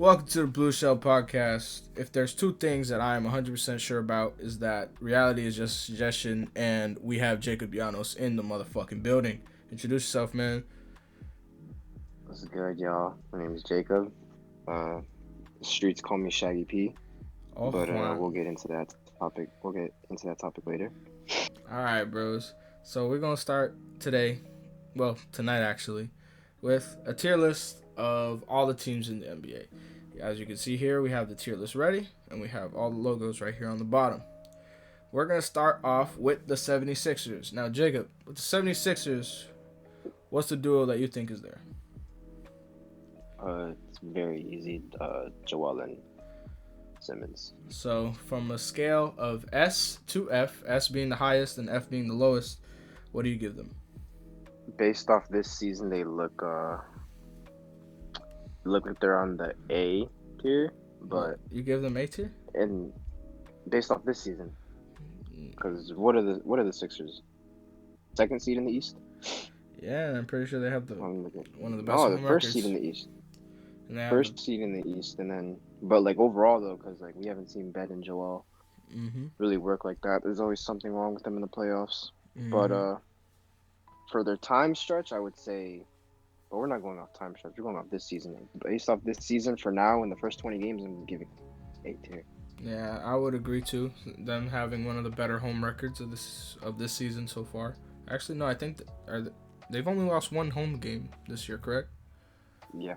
Welcome to the Blue Shell Podcast. If there's two things that I am 100% sure about is that reality is just suggestion, and we have Jacob Llanos in the motherfucking building. Introduce yourself, man. What's good, y'all? My name is Jacob. The streets call me Shaggy P, but we'll get into that topic. We'll get into that topic later. All right, bros. So we're gonna start tonight actually, with a tier list of all the teams in the NBA. As you can see here, we have the tier list ready, and we have all the logos right here on the bottom. We're going to start off with the 76ers. Now, Jacob, with the 76ers, what's the duo that you think is there? It's very easy. Joel and Simmons. So, from a scale of S to F, S being the highest and F being the lowest, what do you give them? Based off this season, they look like they're on the A tier, but you give them A tier? And based off this season, because what are the Sixers? Second seed in the East. Yeah, I'm pretty sure they have one of the best. Oh, the first seed in the East. First seed in the East, and then but like overall though, because like we haven't seen Ben and Joel really work like that. There's always something wrong with them in the playoffs. But for their time stretch, I would say. But we're not going off time stretch. We're going off this season. Based off this season, for now, in the first 20 games, I'm giving 8 tier. Yeah, I would agree too. Them having one of the better home records of this season so far. Actually, no, I think they've only lost one home game this year, correct? Yeah.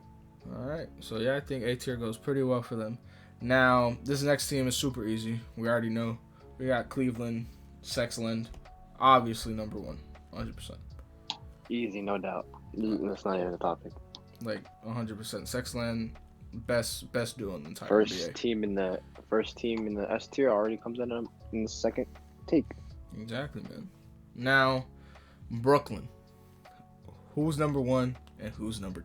All right. So yeah, I think A tier goes pretty well for them. Now, this next team is super easy. We already know. We got Cleveland, Sexland, obviously number 1, 100%. Easy, no doubt. That's not even the topic. Like 100%. Sexland, best duo in the entire first NBA. First team in the S tier already comes in the second take. Exactly, man. Now, Brooklyn. Who's number 1 and who's number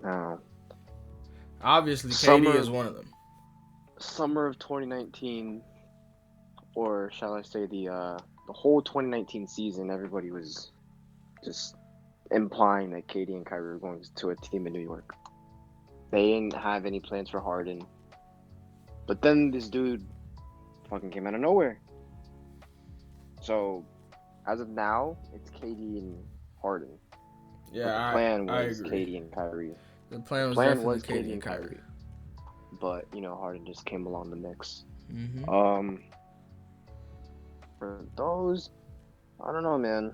2? Obviously, KD is one of them. Summer of 2019, or shall I say the whole 2019 season, everybody was just implying that KD and Kyrie were going to a team in New York. They didn't have any plans for Harden. But then this dude fucking came out of nowhere. So, as of now, it's KD and Harden. Yeah, but the plan was KD and Kyrie. The plan was definitely KD and Kyrie. But, Harden just came along the mix. For those, I don't know, man.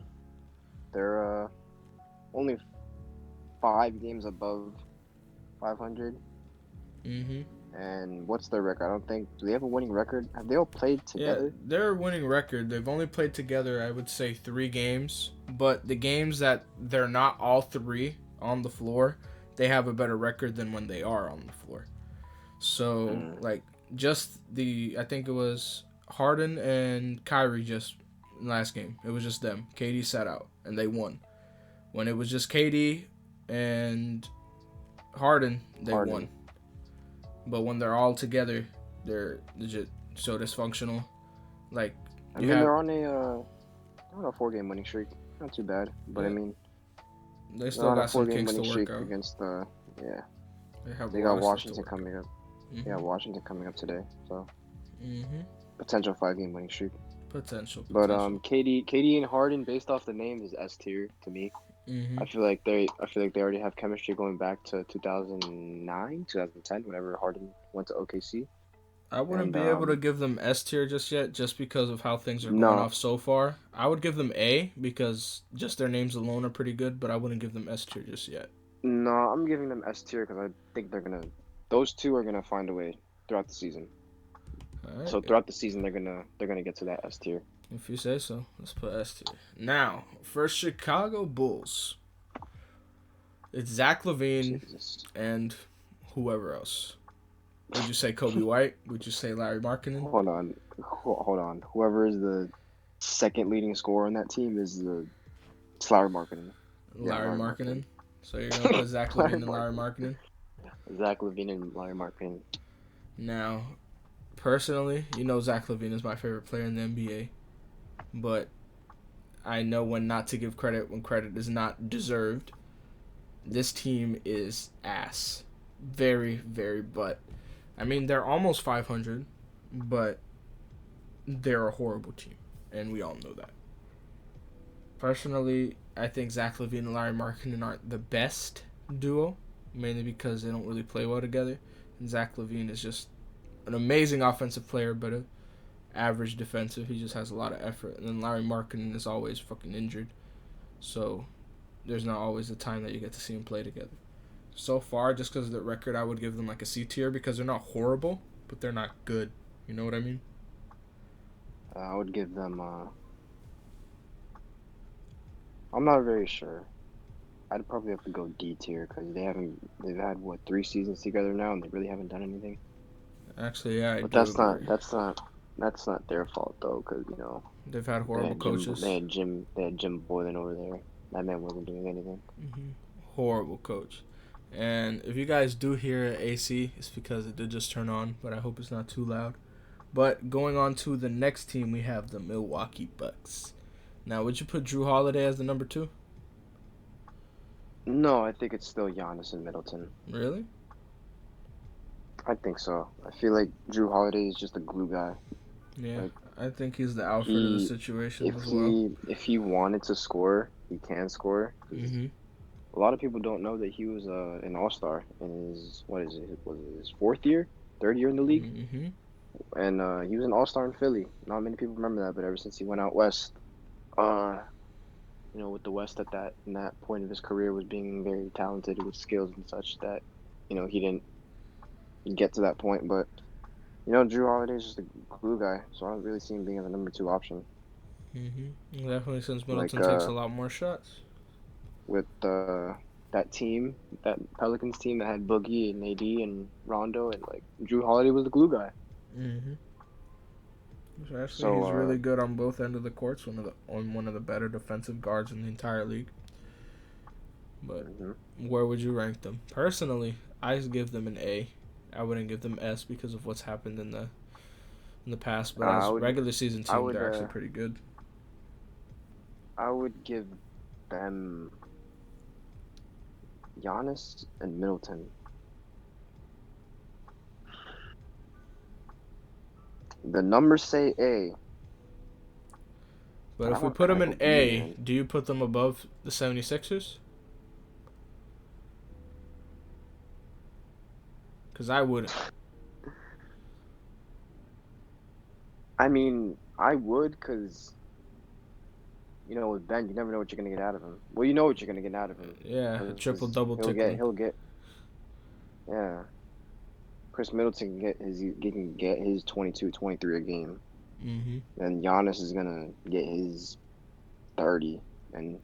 They're only 5 games above 500. And what's their record? Do they have a winning record? Have they all played together? Yeah, they're a winning record. They've only played together, I would say, 3 games. But the games that they're not all 3 on the floor, they have a better record than when they are on the floor. So, I think it was Harden and Kyrie just last game. It was just them. KD sat out, and they won. When it was just KD and Harden, they won. But when they're all together, they're legit so dysfunctional. They're on a 4-game winning streak. Not too bad, but yeah. I mean, they still got some kinks to work out. Against they got Washington coming up. Yeah, Washington coming up today. So potential 5-game winning streak. Potential. But KD and Harden, based off the name, is S tier to me. I feel like they already have chemistry going back to 2009, 2010, whenever Harden went to OKC. I wouldn't be able to give them S tier just yet, just because of how things are going off so far. I would give them A because just their names alone are pretty good, but I wouldn't give them S tier just yet. No, I'm giving them S tier because I think those two are gonna find a way throughout the season. Right. So throughout the season, they're gonna get to that S tier. If you say so, let's put S tier. Now, for Chicago Bulls, it's Zach LaVine and whoever else. Would you say Kobe White? Would you say Larry Markkinen? Hold on. Whoever is the second leading scorer on that team is Larry Markkinen. Larry Markkinen. So you're gonna put Zach LaVine and Larry Markkinen? Zach LaVine and Larry Markkinen. Now, personally, Zach LaVine is my favorite player in the NBA. But I know when not to give credit when credit is not deserved. this team is ass. Very, very, but I mean, they're almost 500, but they're a horrible team, and we all know that. Personally, I think Zach LaVine and Larry Markkinen aren't the best duo, mainly because they don't really play well together. And Zach LaVine is just an amazing offensive player, but an average defensive. He just has a lot of effort. And then Larry Markkinen is always fucking injured, so there's not always the time that you get to see them play together. So far, just because of the record, I would give them like a C tier because they're not horrible, but they're not good. You know what I mean? I would give them. I'm not very sure. I'd probably have to go D tier because they've had what 3 seasons together now and they really haven't done anything. Actually, yeah, but that's not their fault though, because they've had horrible coaches. They had Jim Boylan over there. That man wasn't doing anything. Mm-hmm. Horrible coach. And if you guys do hear AC, it's because it did just turn on, but I hope it's not too loud. But going on to the next team, we have the Milwaukee Bucks. Now, would you put Drew Holiday as the number 2? No, I think it's still Giannis and Middleton. Really? I think so. I feel like Drew Holiday is just a glue guy. Yeah, like, I think he's the Alfred of the situation as well. If he wanted to score, he can score. Mm-hmm. A lot of people don't know that he was an All-Star in his, was it his 4th year? 3rd year in the league? Mm-hmm. And he was an All-Star in Philly. Not many people remember that, but ever since he went out west, with the West in that point of his career was being very talented with skills and such that, he didn't get to that point. But, Drew Holiday is just a glue guy, so I don't really see him being as a number 2 option. Mm-hmm. Definitely, since Middleton takes a lot more shots. With that team, that Pelicans team that had Boogie and AD and Rondo, and Drew Holiday was the glue guy. Mm-hmm. So he's really good on both ends of the courts. One of the better defensive guards in the entire league. But where would you rank them? Personally, I give them an A. I wouldn't give them S because of what's happened in the past. But as a regular season team, they're actually pretty good. I would give them Giannis and Middleton. The numbers say A. But if we put them in A, do you put them above the 76ers? Because I wouldn't. I mean, I would because, with Ben, you never know what you're going to get out of him. Well, you know what you're going to get out of him. Yeah, a triple-double tick. Yeah. Chris Middleton can get his 22, 23 a game. Mm-hmm. And Giannis is gonna get his 30 and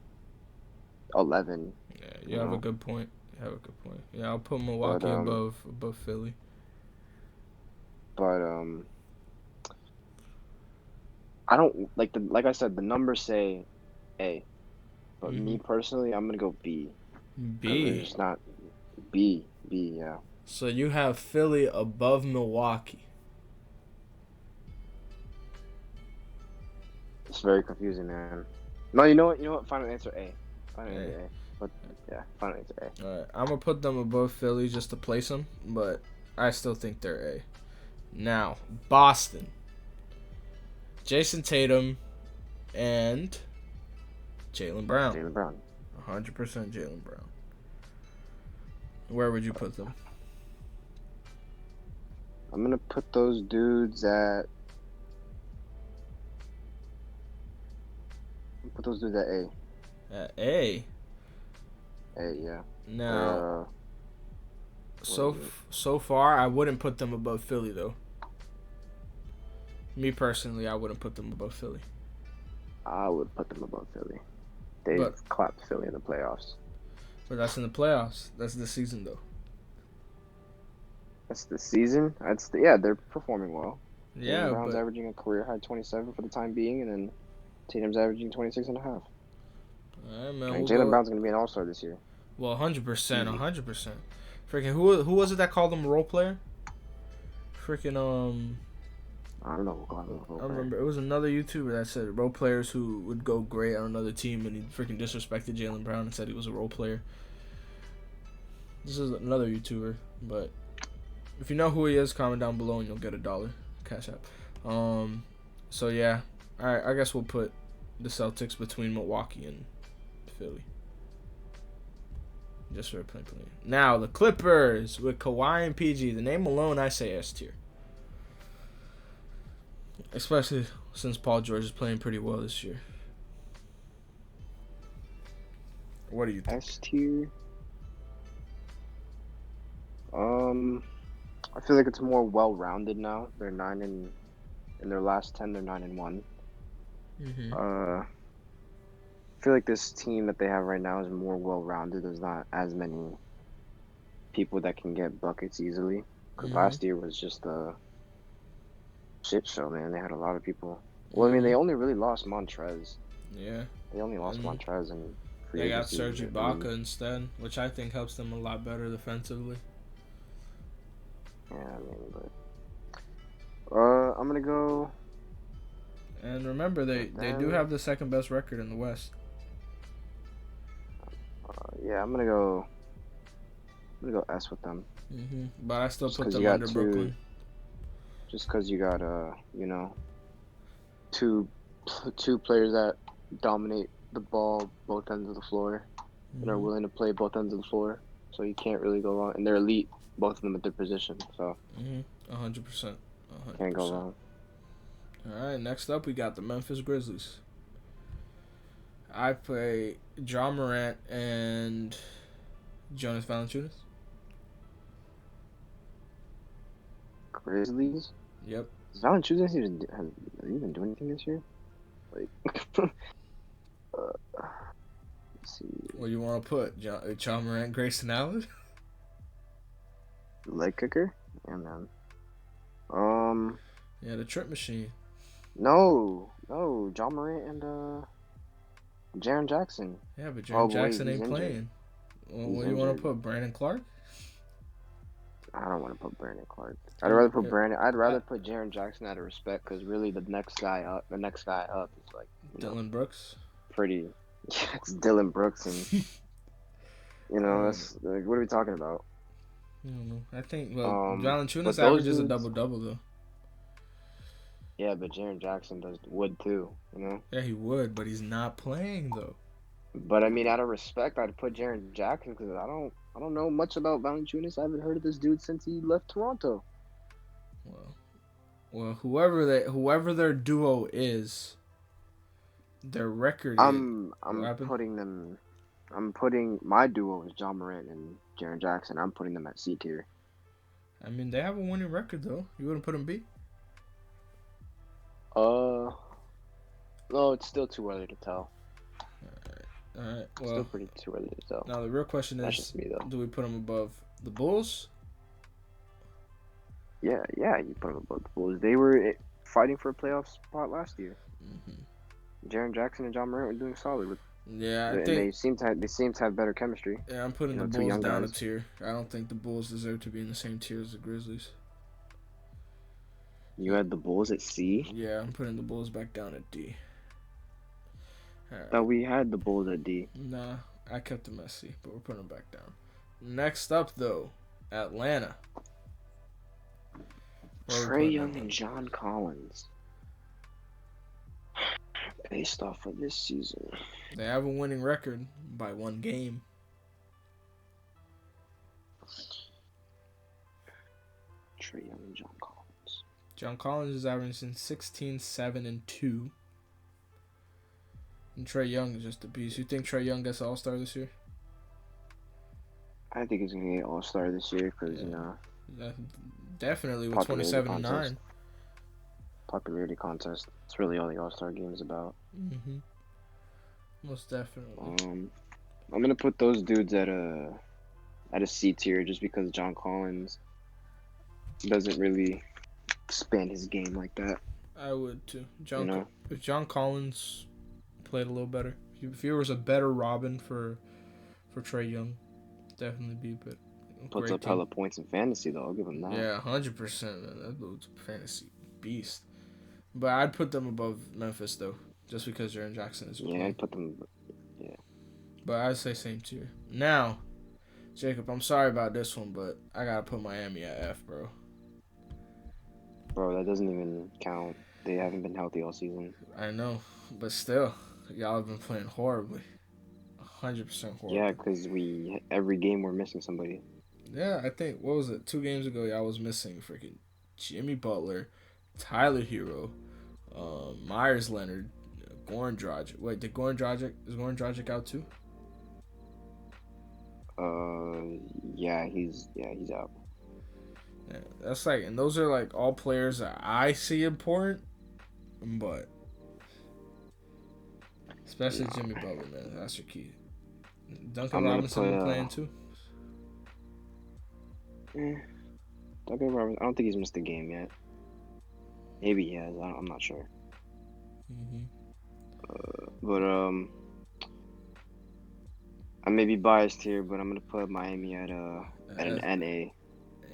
11. Yeah, you have a good point. Yeah, I'll put Milwaukee above Philly. But I don't like I said, the numbers say A. But me personally, I'm gonna go B. B. It's not B. Yeah. So you have Philly above Milwaukee. It's very confusing, man. No, you know what? Final answer A. But yeah, final answer A. All right, I'm gonna put them above Philly just to place them, but I still think they're A. Now, Boston. Jason Tatum and Jaylen Brown. 100% Jaylen Brown. Where would you put them? I'm gonna put those dudes at. A. At A. A, yeah. Now, so far, I wouldn't put them above Philly though. Me personally, I wouldn't put them above Philly. I would put them above Philly. They've clapped Philly in the playoffs. But that's in the playoffs. That's the season though. That's the season. They're performing well. Yeah, Brown's averaging a career high 27 for the time being, and then Tatum's averaging 26.5. All right, man. Jaylen Brown's gonna be an All-Star this year. Well, 100%. Freaking who was it that called him a role player? Freaking I don't know who called him a role player. I remember it was another YouTuber that said role players who would go great on another team, and he freaking disrespected Jaylen Brown and said he was a role player. This is another YouTuber, but if you know who he is, comment down below and you'll get $1 cash app. So yeah, all right. I guess we'll put the Celtics between Milwaukee and Philly. Just for plain. Now the Clippers with Kawhi and PG. The name alone, I say S tier. Especially since Paul George is playing pretty well this year. What do you think? S tier. I feel like it's more well-rounded now. They're 9 in their last 10. They're 9-1. I feel like this team that they have right now is more well-rounded. There's not as many people that can get buckets easily. Because last year was just a shit show, man. They had a lot of people. Well, I mean, they only really lost Montrez. Yeah. They only lost Montrez and they got Serge Ibaka instead, which I think helps them a lot better defensively. Yeah, I mean, but I'm gonna go. And remember, they do have the second best record in the West. Yeah, I'm gonna go S with them. But I still put them under Brooklyn. Just because you got two players that dominate the ball both ends of the floor and are willing to play both ends of the floor, so you can't really go wrong. And they're elite, both of them at their position. So 100%. Can't go wrong. All right, next up we got the Memphis Grizzlies. I play John Morant and Jonas Valanciunas. Grizzlies? Yep. Has Valanciunas even do anything this year? Like, let's see. What do you want to put? John Morant, Grayson Allen? Leg kicker? Yeah, man. Yeah, the trip machine. No, John Morant and Jaren Jackson. Yeah, but Jaren Jackson ain't playing. Well, what do you want to put? Brandon Clark? I don't want to put Brandon Clark. I'd rather put Brandon. I'd rather put Jaren Jackson out of respect, because really the next guy up is like Dylan Brooks. Pretty. Yeah, it's Dylan Brooks, and that's like, what are we talking about? I don't know. I think Valanciunas averages a double-double though. Yeah, but Jaren Jackson would too, Yeah, he would, but he's not playing though. But I mean, out of respect, I'd put Jaren Jackson, because I don't know much about Valanciunas. I haven't heard of this dude since he left Toronto. Well, whoever their duo is, their record. I'm putting my duo is John Morant and Jaren Jackson. I'm putting them at C tier. I mean, they have a winning record though. You wouldn't put them B? No, it's still too early to tell. All right. Well, still pretty too early to tell. Now the real question is, just me, though. Do we put them above the Bulls? Yeah, you put them above the Bulls. They were fighting for a playoff spot last year. Jaren Jackson and John Morant were doing solid with. Yeah, I think they seem to have better chemistry. Yeah, I'm putting the Bulls down a tier. I don't think the Bulls deserve to be in the same tier as the Grizzlies. You had the Bulls at C? Yeah, I'm putting the Bulls back down at D. Right. Thought we had the Bulls at D. Nah, I kept them at C, but we're putting them back down. Next up, though, Atlanta. Trae Young and John Collins. Based off of this season, they have a winning record by 1 game. Trae Young and John Collins. John Collins is averaging 16, 7, and 2. And Trae Young is just a beast. You think Trae Young gets an All-Star this year? I think he's going to get All-Star this year because, definitely with 27 and 9. Popularity contest. It's really all the All-Star game is about. Most definitely. I'm going to put those dudes at a C tier just because John Collins doesn't really expand his game like that. I would too. If John Collins played a little better, if he was a better Robin for Trae Young, definitely be a bit. Puts up hella points in fantasy though. I'll give him that. Yeah, 100%. Man. That dude's a fantasy beast. But I'd put them above Memphis though, just because Jaren Jackson is. Yeah, I'd put them. Yeah. But I'd say same tier. Now, Jacob, I'm sorry about this one, but I gotta put Miami at F, bro. Bro, that doesn't even count. They haven't been healthy all season. I know, but still, y'all have been playing horribly. 100% horribly. Yeah, because every game we're missing somebody. Yeah, I think, what was it? 2 games ago, y'all was missing freaking Jimmy Butler, Tyler Hero, Myers Leonard, Goran Dragic. Wait, is Goran Dragic out too? Yeah, he's out. Yeah, that's like, and those are like all players that I see important, but especially Jimmy Butler, man, that's your key. Duncan Robinson been playing too. Duncan Robinson, I don't think he's missed a game yet. Maybe he has. I'm not sure. But I may be biased here, but I'm gonna put Miami at an NA.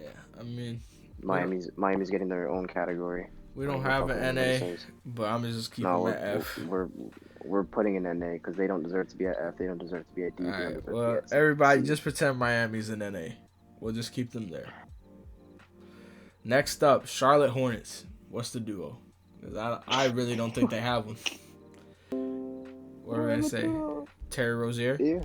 Yeah, I mean, Miami's getting their own category. We don't have an NA, but I'm just keeping them at F. We're putting an NA because they don't deserve to be at F. They don't deserve to be at D. All right, well, everybody just pretend Miami's an NA. We'll just keep them there. Next up, Charlotte Hornets. What's the duo? Because I really don't think they have one. What are we going to say? Terry Rozier? Yeah,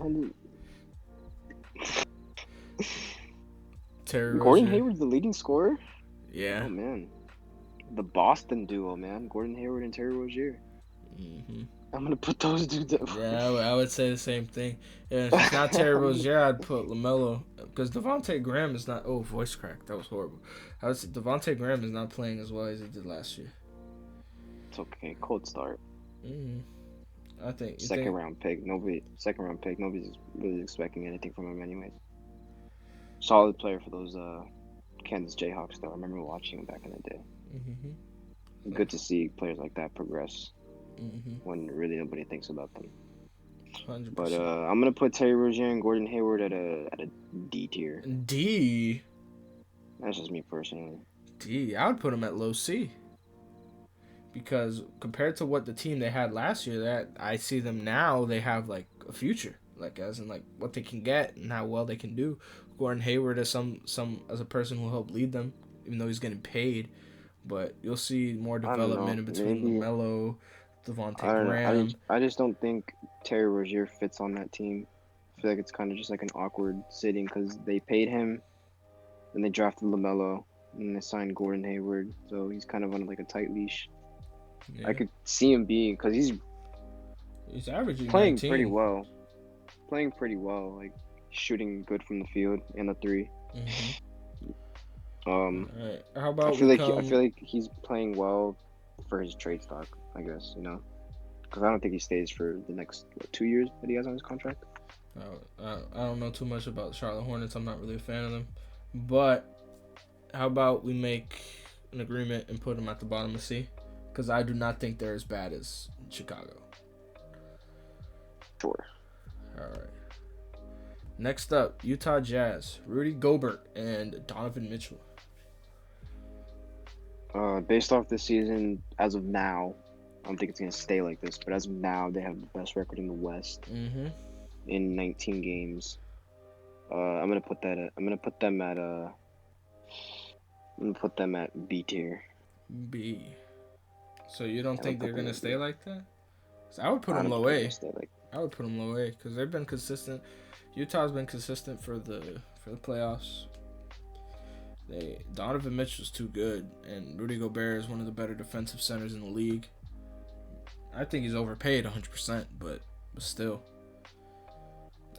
Terry Gordon Rozier. Hayward's the leading scorer? Yeah. Oh, man. The Boston duo, man. Gordon Hayward and Terry Rozier. I'm going to put those dudes at first. Yeah, I would say the same thing. And if it's not Terry Rozier, I'd put LaMelo. Because Devontae Graham is not... Oh, voice crack. That was horrible. I would say Devontae Graham is not playing as well as he did last year. It's okay. Cold start. I think... Second round pick. Nobody's really expecting anything from him anyways. Solid player for those Kansas Jayhawks, though. I remember watching him back in the day. Good to see players like that progress when really nobody thinks about them. 100%. But I'm gonna put Terry Rozier and Gordon Hayward at a D tier. D. That's just me personally. D. I would put them at low C. Because compared to what the team they had last year, that I see them now, they have like a future, like as in like what they can get and how well they can do. Gordon Hayward as some as a person who helped lead them, even though he's getting paid. But you'll see more development in between LaMelo, Devontae Graham. I just don't think Terry Rozier fits on that team. I feel like it's kind of just like an awkward sitting because they paid him, and they drafted LaMelo, and they signed Gordon Hayward, so he's kind of on like a tight leash. Yeah. I could see him being because he's averaging playing 19. pretty well, like shooting good from the field and the three. Right. How about I feel like he's playing well for his trade stock, I guess, because I don't think he stays for the next 2 years that he has on his contract. I don't know too much about Charlotte Hornets. I'm not really a fan of them, but how about we make an agreement and put them at the bottom of C, because I do not think they're as bad as Chicago. Sure. All right. Next up, Utah Jazz, Rudy Gobert and Donovan Mitchell. Based off this season, as of now, I don't think it's gonna stay like this. But as of now, they have the best record in the West in 19 games. I'm gonna put them at B tier. B. So you don't think they're gonna stay like that? So I would put them low A. I would put them low A because they've been consistent. Utah's been consistent for the playoffs. Donovan Mitchell's too good, and Rudy Gobert is one of the better defensive centers in the league. I think he's overpaid 100%, but still,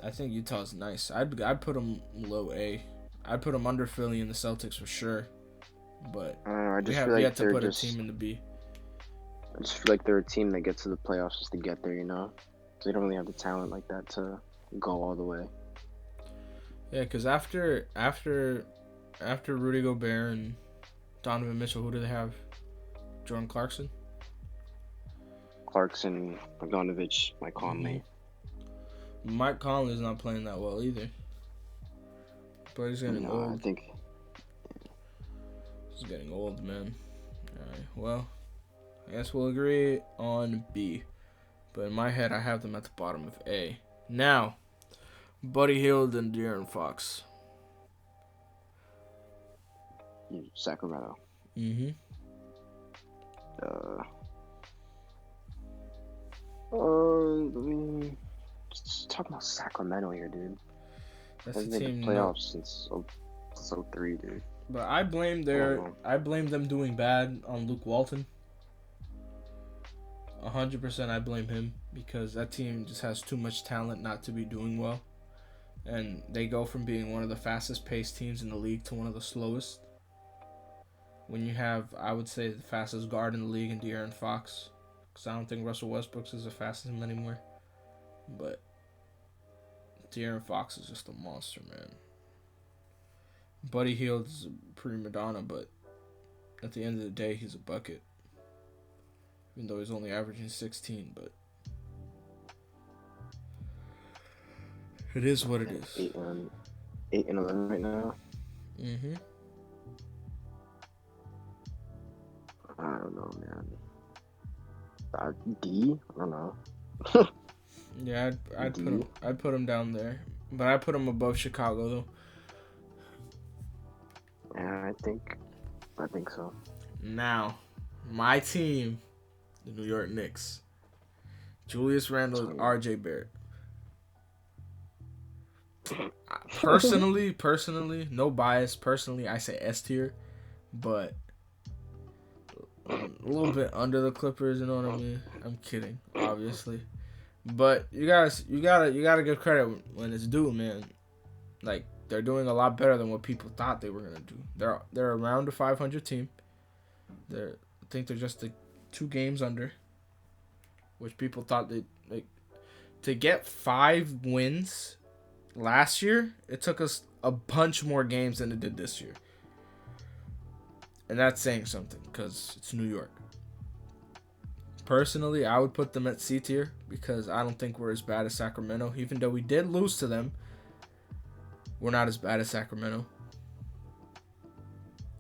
I think Utah's nice. I'd put him low A. I'd put him under Philly and the Celtics for sure, but we have yet to put a team in the B. I just feel like they're a team that gets to the playoffs just to get there, So they don't really have the talent like that to go all the way. Yeah, because after Rudy Gobert and Donovan Mitchell, who do they have? Jordan Clarkson, Bogdanovich, Mike Conley. Mike Conley's not playing that well either. But he's getting old. I think he's getting old, man. All right, well, I guess we'll agree on B. But in my head, I have them at the bottom of A. Now, Buddy Hield and De'Aaron Fox. Sacramento. Mm-hmm. Let me just talk about Sacramento here, dude. That's the made team. The playoffs since 03, dude. But I blame them doing bad on Luke Walton. 100% I blame him because that team just has too much talent not to be doing well. And they go from being one of the fastest paced teams in the league to one of the slowest. When you have, I would say, the fastest guard in the league in De'Aaron Fox. Because I don't think Russell Westbrook is as fast as him anymore. But De'Aaron Fox is just a monster, man. Buddy Hield is a prima donna, but at the end of the day, he's a bucket. Even though he's only averaging 16, but it is what it is. 8-11 right now. Mm-hmm. I don't know, man. D? I don't know. Yeah, I'd put him down there, but I put him above Chicago though. Yeah, I think so. Now, my team, the New York Knicks. Julius Randle and RJ Barrett. Personally, no bias. Personally, I say S tier, but a little bit under the Clippers. You know what I mean? I'm kidding, obviously, but you gotta give credit when it's due, man. Like they're doing a lot better than what people thought they were gonna do. They're around a 500 team. I think they're just 2 games under, which people thought they like to get 5 wins. Last year, it took us a bunch more games than it did this year. And that's saying something, because it's New York. Personally, I would put them at C tier, because I don't think we're as bad as Sacramento. Even though we did lose to them, we're not as bad as Sacramento.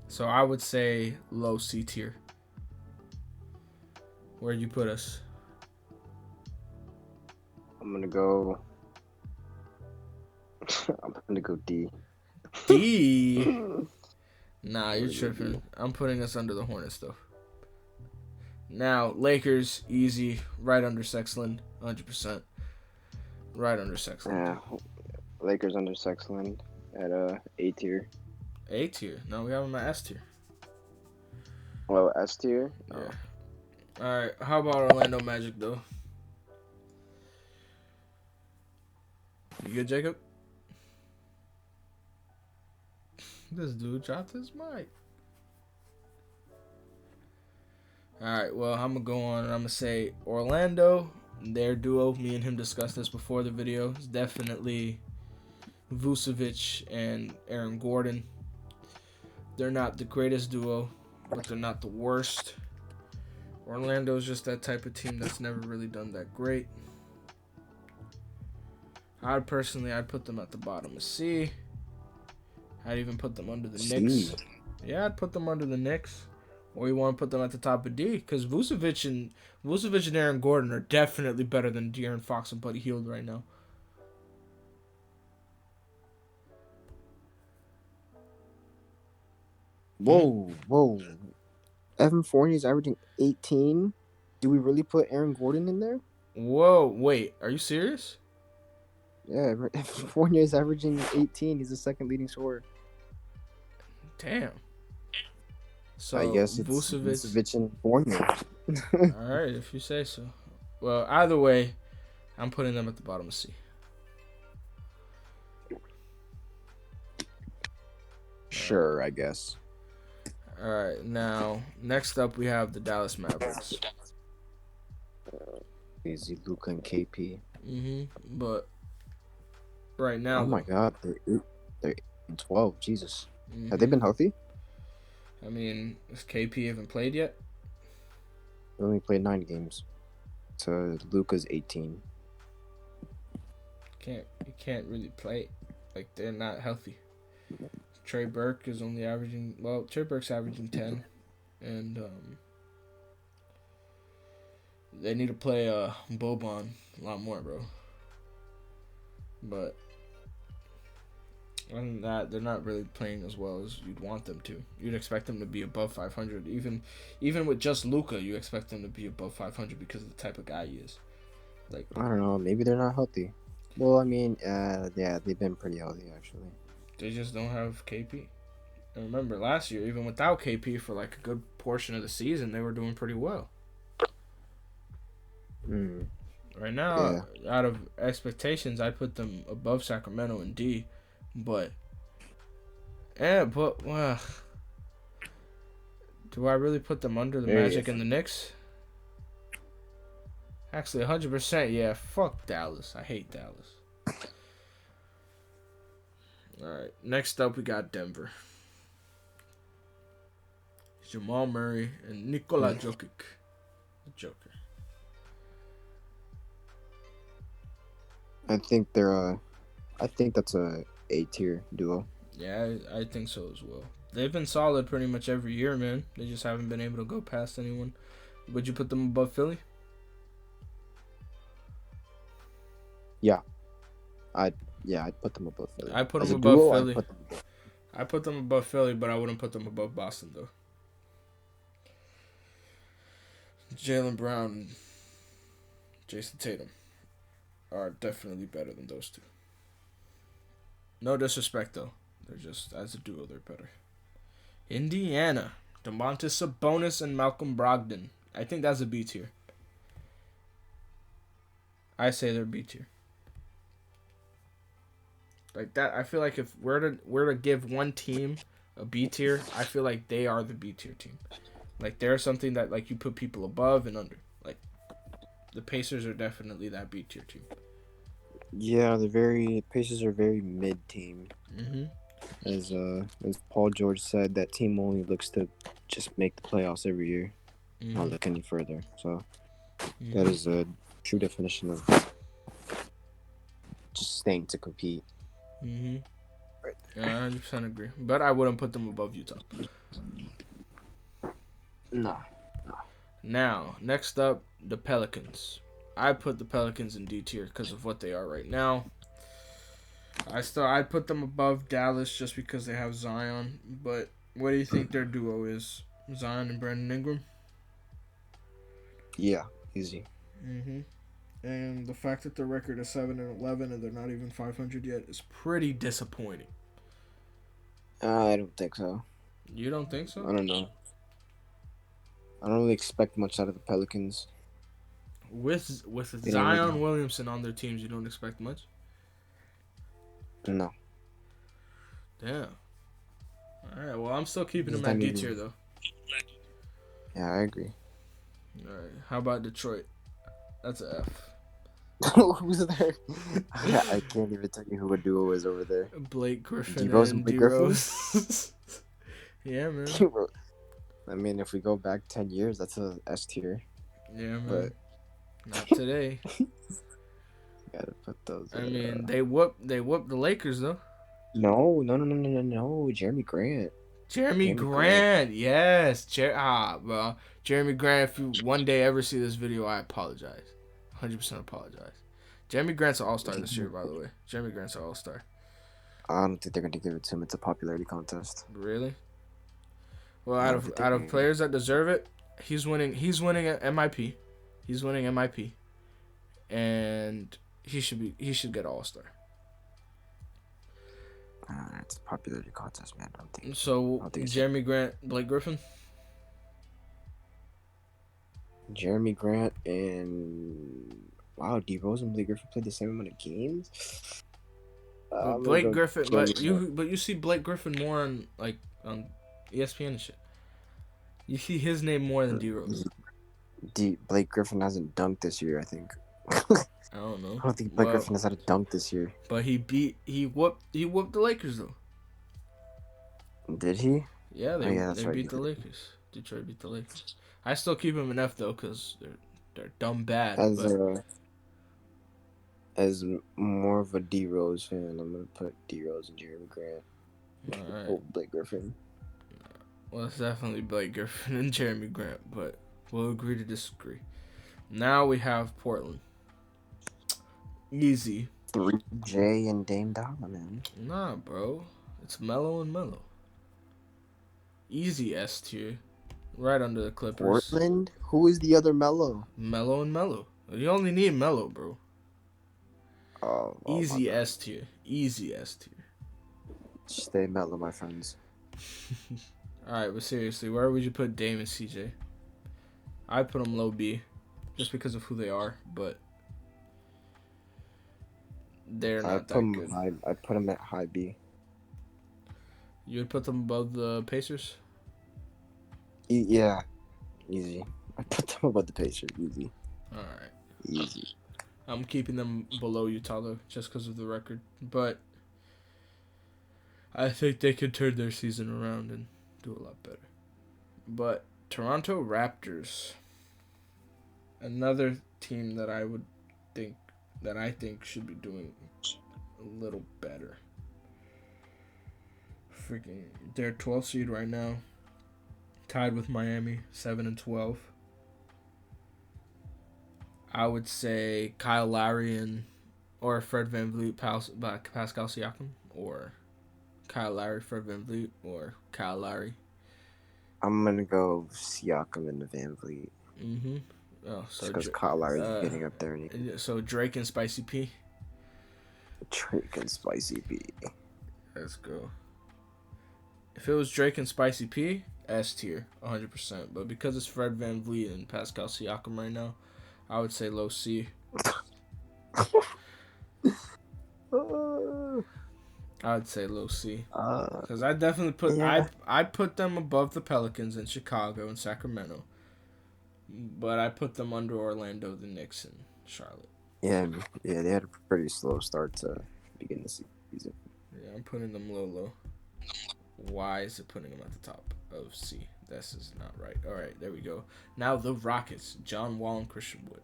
So I would say low C tier. Where'd you put us? I'm gonna go D. D? Nah, you're tripping. I'm putting us under the Hornets, though. Now, Lakers, easy. Right under Sexland. 100%. Right under Sexland. Yeah. Lakers under Sexland at A tier. A tier? No, we have them at S tier. Well, S tier? Yeah. Alright, how about Orlando Magic, though? You good, Jacob? This dude dropped his mic. Alright, well, I'm going to go on and I'm going to say Orlando, their duo, me and him discussed this before the video, is definitely Vucevic and Aaron Gordon. They're not the greatest duo, but they're not the worst. Orlando's just that type of team that's never really done that great. I'd put them at the bottom of C. I'd even put them under the Knicks. Yeah, I'd put them under the Knicks. Or you want to put them at the top of D? Because Vucevic and Aaron Gordon are definitely better than De'Aaron Fox and Buddy Hield right now. Whoa. Evan Fournier's averaging 18. Do we really put Aaron Gordon in there? Whoa, wait. Are you serious? Yeah, Evan Fournier's averaging 18. He's the second leading scorer. Damn. So I guess it's Vucevic and Fournier. All right, if you say so. Well, either way, I'm putting them at the bottom of C. Sure, I guess. All right, now next up we have the Dallas Mavericks. Easy, Luka and KP. But right now, oh my God, they're 12. Jesus, have they been healthy? I mean, has KP even played yet? They only played 9 games. So Luka's 18. You can't really play. Like, they're not healthy. Trey Burke is only averaging. Well, Trey Burke's averaging 10, and they need to play Boban a lot more, bro. But And that they're not really playing as well as you'd want them to. You'd expect them to be above 500. Even with just Luka, you expect them to be above 500 because of the type of guy he is. Like, I don't know. Maybe they're not healthy. Well, I mean, yeah, they've been pretty healthy actually. they just don't have KP. And remember, last year, even without KP for like a good portion of the season, they were doing pretty well. Right now, out of expectations, I put them above Sacramento and D, but well, do I really put them under the Magic and the Knicks? Actually, 100%, yeah. Fuck Dallas. I hate Dallas. All right, next up we got Denver. Jamal Murray and Nikola Jokic, the Joker. I think I think that's a A-tier duo. Yeah, I think so as well. They've been solid pretty much every year, man. They just haven't been able to go past anyone. Would you put them above Philly? Yeah, I'd put them above Philly. I put As them a above duo, Philly. I put them above Philly, but I wouldn't put them above Boston though. Jaylen Brown and Jason Tatum are definitely better than those two. No disrespect though. They're just, as a duo, they're better. Indiana. Domantas Sabonis and Malcolm Brogdon. I think that's a B tier. I say they're B tier. Like that, I feel like if we're to give one team a B tier, I feel like they are the B tier team. Like they're something that like you put people above and under. Like the Pacers are definitely that B tier team. Yeah, Pacers are very mid team. As Paul George said, that team only looks to just make the playoffs every year, not look any further. So that is a true definition of just staying to compete. Right. Yeah, I 100% agree. But I wouldn't put them above Utah. No. Now, next up, the Pelicans. I put the Pelicans in D tier because of what they are right now. I'd put them above Dallas just because they have Zion. But what do you think their duo is? Zion and Brandon Ingram? Yeah, easy. And the fact that their record is 7-11 and they're not even 500 yet is pretty disappointing. I don't think so. You don't think so? I don't know. I don't really expect much out of the Pelicans. With Zion Williamson on their teams, you don't expect much? No. Damn. Alright, well, I'm still keeping them at D tier, though. Yeah, I agree. Alright, how about Detroit? That's an F. Who's there? I can't even tell you who a duo is over there. Blake Griffin D-Rose and Blake D-Rose. Yeah, man. I mean, if we go back 10 years, that's a S tier. Yeah, man. But not today. Gotta put those. I mean, they whooped the Lakers though. No. Jeremy Grant. Jeremy Grant. Yes. Bro. Jeremy Grant, if you one day ever see this video, I apologize. 100% apologize. Jeremy Grant's an all-star this year, by the way. Jeremy Grant's an all-star. I don't think they're gonna give it to him. It's a popularity contest. Really? Well, out of players that deserve it, he's winning an MIP. He's winning MIP. And he should get all-star. It's a popularity contest, man. I don't think so. Jeremy Grant, Blake Griffin. Jeremy Grant and D-Rose and Blake Griffin played the same amount of games. Blake Griffin, but you see Blake Griffin more on ESPN and shit. You see his name more than D-Rose. Blake Griffin hasn't dunked this year, I think. I don't know. I don't think Blake Griffin has had a dunk this year. But he whooped the Lakers though. Did he? Yeah, they beat the Lakers. Detroit beat the Lakers. I still keep him in F though because they're dumb bad. As more of a D-Rose fan, I'm gonna put D-Rose and Jeremy Grant. All right. Oh, Blake Griffin. Well, it's definitely Blake Griffin and Jeremy Grant, but we'll agree to disagree. Now we have Portland. Easy. 3J and Dame Dollar, man. Nah, bro. It's Melo and Melo. Easy S tier. Right under the Clippers. Portland? Who is the other Melo? Melo and Melo. You only need Melo, bro. Oh, Easy S tier. Easy S tier. Stay Melo, my friends. Alright, but seriously, where would you put Dame and CJ? I'd put them low B. Just because of who they are, but they're not that good. I put them at high B. You would put them above the Pacers? Yeah. Easy. I put them above the Pacers. Easy. Alright. Easy. I'm keeping them below Utah, though, just because of the record. But I think they could turn their season around and do a lot better. But Toronto Raptors, another team that I think should be doing a little better. Freaking, they're 12th seed right now, tied with Miami, 7-12. I would say Kyle Lowry or Fred VanVleet, Pascal Siakam, or Kyle Lowry, Fred VanVleet, or Kyle Lowry. I'm gonna go Siakam and the VanVleet. Mm-hmm. Oh, so because Kyle Lowry's getting up there. So Drake and Spicy P. Drake and Spicy P. Let's go. If it was Drake and Spicy P, S tier, 100%. But because it's Fred VanVleet and Pascal Siakam right now, I would say low C. I would say low C. Because I definitely put I put them above the Pelicans in Chicago and Sacramento. But I put them under Orlando, the Knicks, and Charlotte. Yeah, they had a pretty slow start to begin the season. Yeah, I'm putting them low. Why is it putting them at the top of C? This is not right. All right, there we go. Now the Rockets, John Wall and Christian Wood.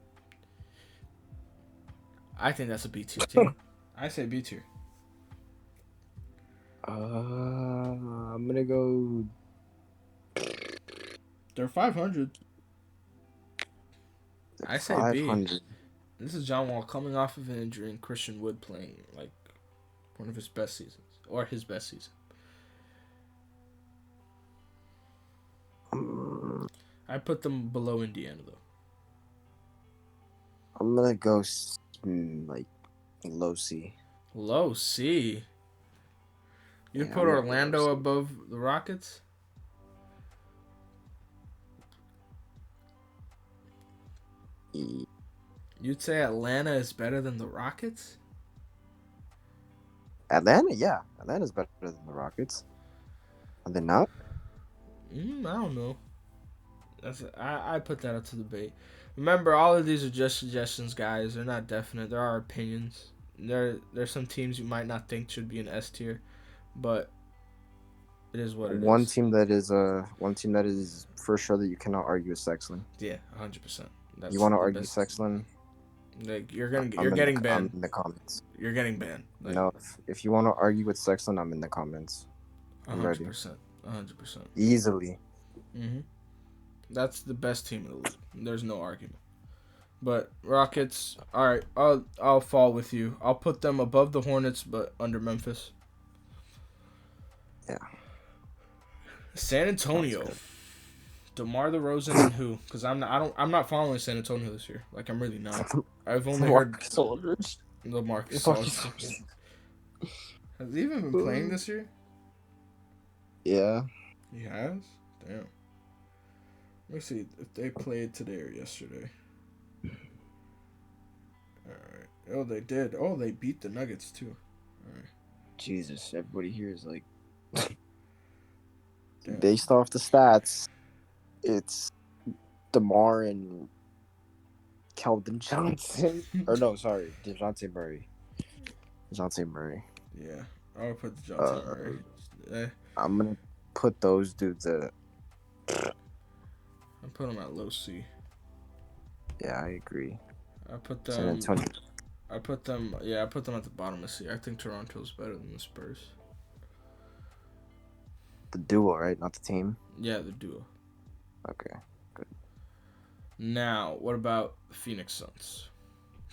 I think that's a B tier team. I say B tier. I'm gonna go. They're 500. I say 500. B. This is John Wall coming off of an injury and Christian Wood playing like one of his best seasons or his best season. I put them below Indiana though. I'm gonna go like low C. Low C. You put Orlando above the Rockets? You'd say Atlanta is better than the Rockets? Atlanta, yeah. Atlanta's better than the Rockets. Are they not? I don't know. I put that up to debate. Remember, all of these are just suggestions, guys. They're not definite. There are opinions. There's some teams you might not think should be in S tier, but it is what it is. One team that is for sure that you cannot argue is Sexland. Yeah, 100%. You want to argue Sexland? Like you're getting banned. I'm in the comments. You're getting banned. Like, no, if you want to argue with Sexland, I'm in the comments. I'm 100%, ready. 100%. Easily. That's the best team in the league. There's no argument. But Rockets, all right, I'll fall with you. I'll put them above the Hornets, but under Memphis. Yeah. San Antonio. DeMar DeRozan and who? Because I'm not following San Antonio this year. Like I'm really not. I've only heard Aldridge. LaMarcus Aldridge. Has he even been playing this year? Yeah. He has? Damn. Let me see if they played today or yesterday. Alright. Oh, they did. Oh, they beat the Nuggets, too. Alright. Jesus, everybody here is like... Based off the stats, it's DeMar and Keldon Johnson. Or no, sorry, DeJounte Murray. Yeah, I would put DeJounte Murray. I'm going to put those dudes at... I put them at low C. Yeah, I agree. I put them. San Antonio. I put them at the bottom of C. I think Toronto's better than the Spurs. The duo, right? Not the team? Yeah, the duo. Okay, good. Now, what about the Phoenix Suns?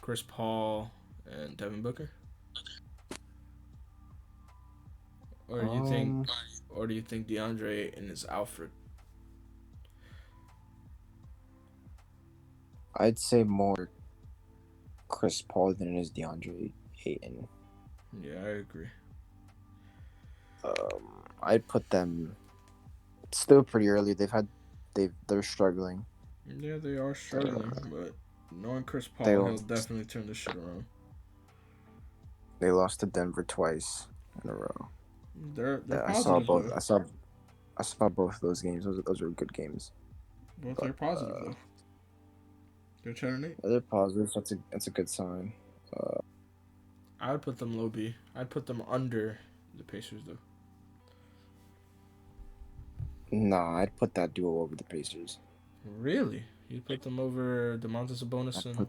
Chris Paul and Devin Booker? Or do you think, DeAndre Ayton is Alfred? I'd say more Chris Paul than it is DeAndre Ayton. Yeah, I agree. I'd put them still pretty early. They're struggling. Yeah, they are struggling, but knowing Chris Paul, he'll definitely turn this shit around. They lost to Denver twice in a row. They're positive. I saw both of those games. Those were good games. Both are positive though. They're 10-8. They're positive. That's a good sign. I would put them low B. I'd put them under the Pacers though. Nah, I'd put that duo over the Pacers. Really? You put them over Domantas Sabonis and?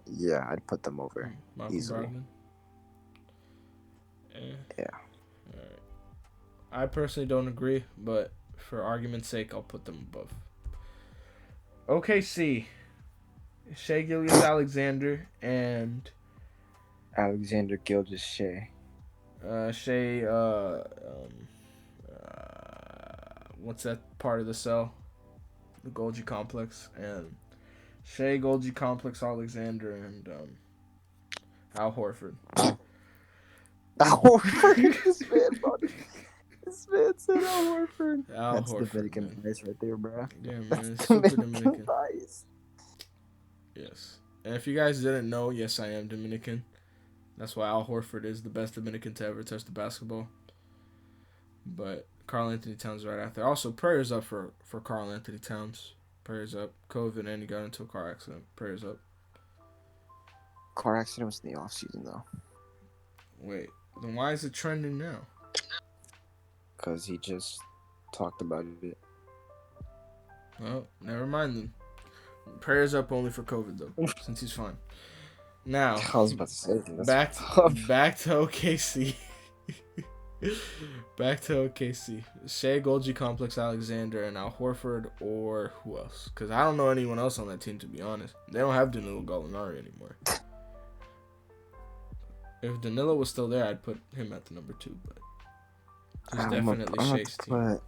Yeah, I'd put them over Malcolm easily. Brogdon. Yeah. All right. I personally don't agree, but for argument's sake, I'll put them above. OKC. Shai Gilgeous-Alexander and Alexander Gilgeous-Shai. Shai. What's that part of the cell? The Golgi complex, and Shai Golgi complex Alexander and Al Horford. Al Horford. This man said Al Horford. That's Horford, Dominican man. Vice right there, bro. Yeah, man. That's Super Dominican. Vice. Yes. And if you guys didn't know, yes, I am Dominican. That's why Al Horford is the best Dominican to ever touch the basketball. But Karl Anthony Towns right after. Also, prayers up for Karl Anthony Towns. Prayers up. COVID and he got into a car accident. Prayers up. Car accident was in the offseason, though. Wait, then why is it trending now? Because he just talked about it. Well, never mind then. Prayers up only for COVID, though, since he's fine. Now, I was about to say back to OKC. Back to OKC. Shai Golgi Complex Alexander and Al Horford, or who else? Because I don't know anyone else on that team, to be honest. They don't have Danilo Gallinari anymore. If Danilo was still there, I'd put him at the number 2, but he's definitely Shai's team.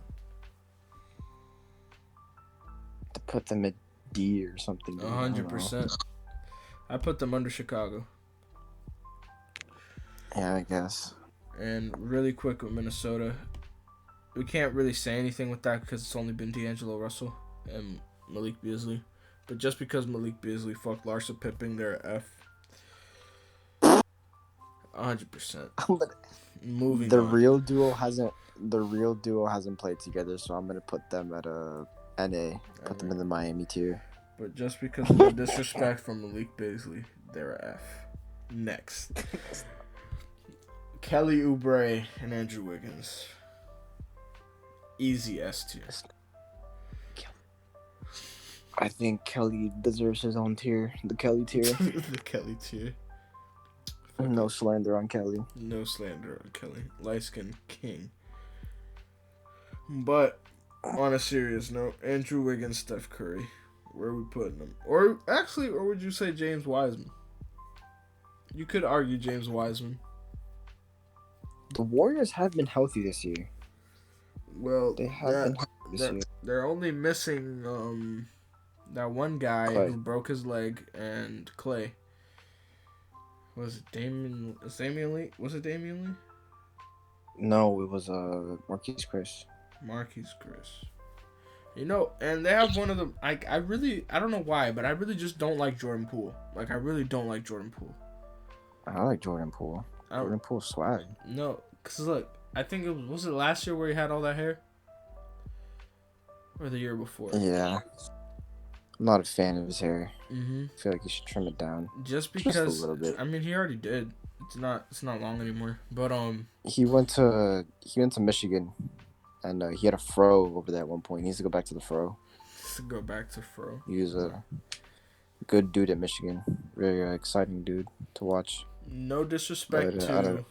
To put them at D or something. 100%. I put them under Chicago. Yeah, I guess. And really quick with Minnesota, we can't really say anything with that because it's only been D'Angelo Russell and Malik Beasley. But just because Malik Beasley fucked Larsa Pippen, they're F. 100%. Moving the on. real duo hasn't played together, so I'm gonna put them at a NA. Put them in the Miami tier. But just because of the disrespect from Malik Beasley, they're a F. Next. Kelly Oubre and Andrew Wiggins. Easy S tier. I think Kelly deserves his own tier. The Kelly tier. The Kelly tier. No slander on Kelly. No slander on Kelly. Light skin king. But on a serious note, Andrew Wiggins, Steph Curry. Where are we putting them? Or would you say James Wiseman? You could argue James Wiseman. The Warriors have been healthy this year. Well, they have been healthy this year. They're only missing that one guy Clay. who broke his leg and Clay. Was it Damian Lee? Was it Damian Lee? No, it was Marquise Chris. Marquise Chris. You know, and they have one of the I don't know why, but I really just don't like Jordan Poole. Like I really don't like Jordan Poole. I like Jordan Poole. Jordan Poole's swag. No, cause look, I think was it last year where he had all that hair, or the year before? Yeah, I'm not a fan of his hair. Mm-hmm. I feel like he should trim it down. Just because, a little bit. I mean, he already did. It's not long anymore. But he went to Michigan, and he had a fro over there at one point. He needs to go back to the fro. He was a good dude at Michigan. Very exciting dude to watch. No disrespect to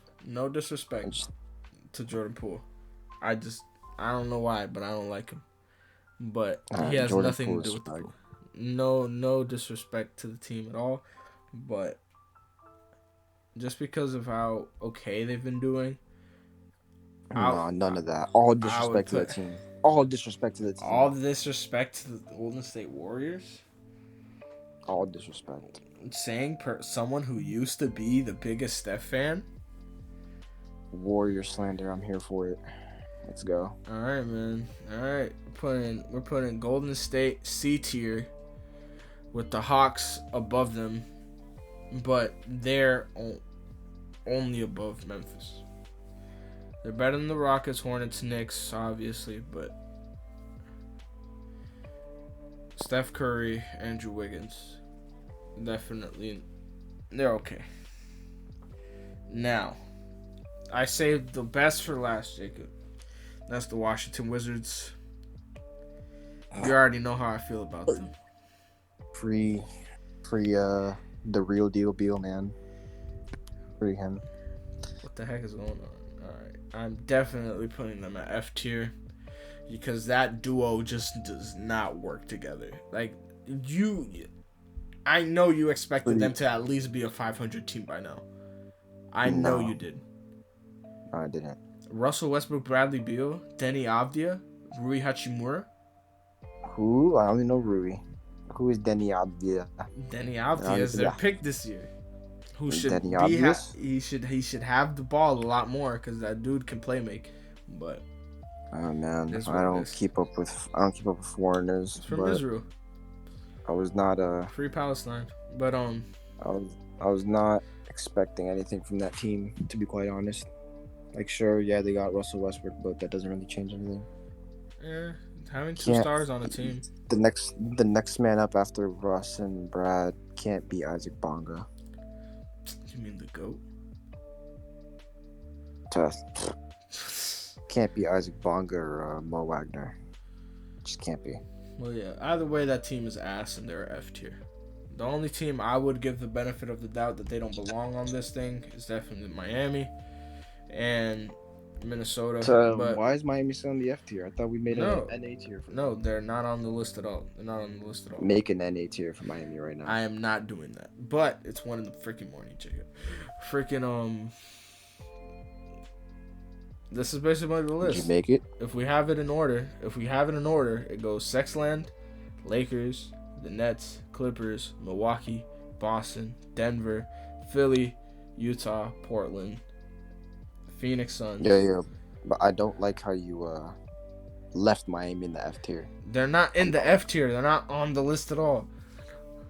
Jordan Poole. I don't know why, but I don't like him. But he has Jordan nothing Poole to do with the swag. Poole. No disrespect to the team at all, but just because of how okay they've been doing. No, none of that. All disrespect to the team. All disrespect to the team. All disrespect to the Golden State Warriors. All disrespect. Saying someone who used to be the biggest Steph fan. Warrior slander. I'm here for it. Let's go. All right, man. All right, we're putting Golden State C tier with the Hawks above them, but they're only above Memphis. They're better than the Rockets, Hornets, Knicks, obviously, but Steph Curry, Andrew Wiggins, definitely, they're okay. Now, I saved the best for last, Jacob. That's the Washington Wizards. You already know how I feel about them. Free, the real deal, Beal, man. Free him. What the heck is going on? All right, I'm definitely putting them at F tier because that duo just does not work together. Like I know you expected them to at least be a 500 team by now. I know you did. No, I didn't. Russell Westbrook, Bradley Beal, Denny Avdia, Rui Hachimura. Who? I only know Rui. Who is Denny Avdia? Denny Avdia is their pick this year. Who should Denny he should have the ball a lot more because that dude can play make. But oh man, I don't keep up with foreigners. It's from Israel. I was not Free Palestine, but I was not expecting anything from that team, to be quite honest. Like, sure, yeah, they got Russell Westbrook, but that doesn't really change anything. Yeah, having two stars on a team. The next man up after Russ and Brad can't be Isaac Bonga. You mean the GOAT? Can't be Isaac Bonga or Mo Wagner. Just can't be. Well, yeah. Either way, that team is ass and they're F tier. The only team I would give the benefit of the doubt that they don't belong on this thing is definitely Miami and Minnesota. But why is Miami still in the F tier? I thought we made an NA tier for them. No, they're not on the list at all. Make an NA tier for Miami right now. I am not doing that. But it's 1 in the freaking morning, Jacob. This is basically the list. Did you make it? If we have it in order, it goes Sexland, Lakers, the Nets, Clippers, Milwaukee, Boston, Denver, Philly, Utah, Portland, Phoenix Suns. Yeah. But I don't like how you left Miami in the F tier. They're not in the F tier. They're not on the list at all.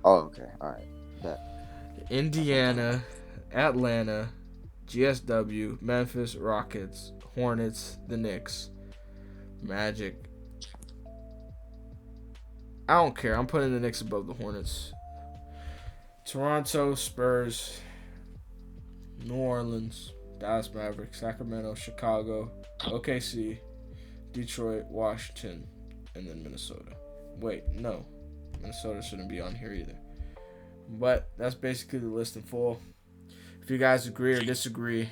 Oh, okay. All right. Bet. Indiana, Atlanta, GSW, Memphis, Rockets, Hornets, the Knicks, Magic. I don't care. I'm putting the Knicks above the Hornets. Toronto, Spurs, New Orleans, Dallas Mavericks, Sacramento, Chicago, OKC, Detroit, Washington, and then Minnesota. Wait, no. Minnesota shouldn't be on here either. But that's basically the list in full. If you guys agree or disagree,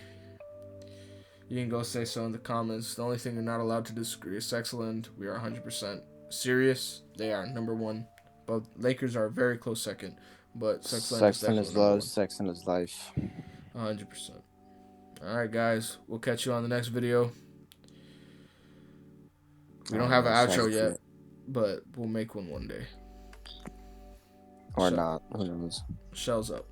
you can go say so in the comments. The only thing you're not allowed to disagree is Sexland. We are 100% serious. They are number 1. But Lakers are a very close second. But Sexland is love. Sexland is life. 100%. All right, guys. We'll catch you on the next video. We don't have an outro yet, but we'll make one day. Or not. Who knows? Shells up.